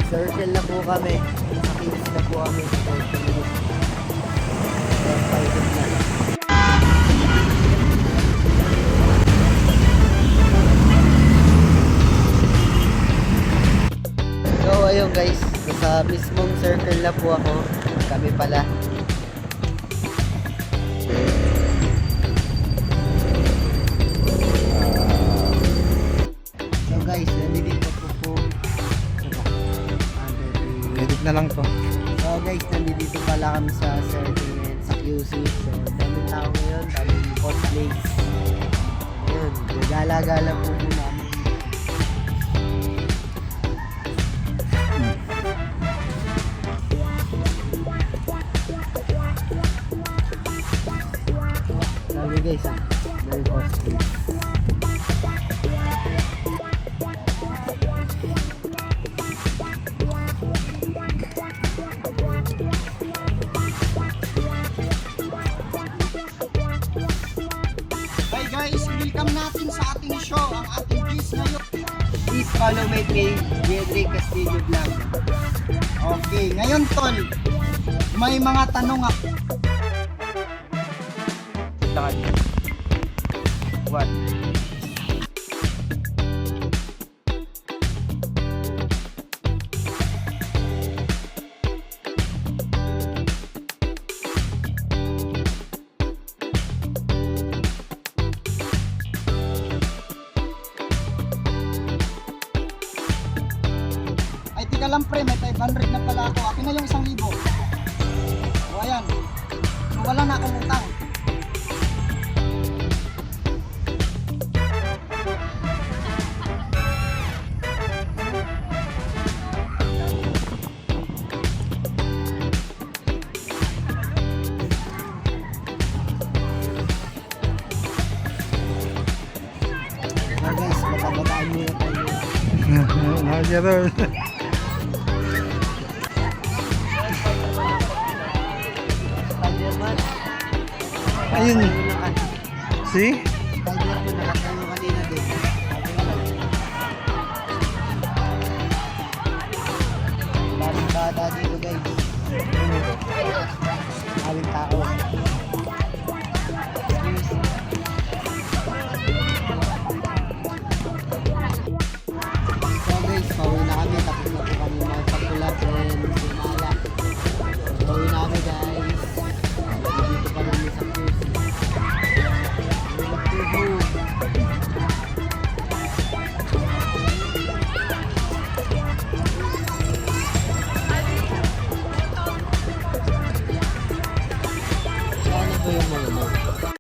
Circle na po kami. Nakikis na po kami sa 40 minutes. Paikot na. So ayun guys, sa mismong circle na po ako. Kami pala. So guys, nandito po. Edit na lang to. So guys, nandito pala kami sa circle ngayon sa QC. So dami tao ngayon, dami cosplays. Ayun, gala-gala po namin. Sabi guys, very costly. Hi guys, welcome natin sa ating show, ang ating quiz ngayon. Please follow my page, Jedrick Castillo Vlog. Okay, ngayon tol, may mga tanong ako. What? Ay, tika lang pre, may 500 na pala ako. Akin na yung 1,000. O ayan, so wala na akong utang. So guys, bata-bataan muna tayo. Nakagaroon. Spider-Man. Ayun. See? Spider-Man, nakatayo kanina din. Daming bata dito guys. Daming tao. So guys, pauwi na kami. Tapos na po kami magpagkulap and sumala. Pauwi na kami guys. Dito pa namin sa cruise. Ano po yung mga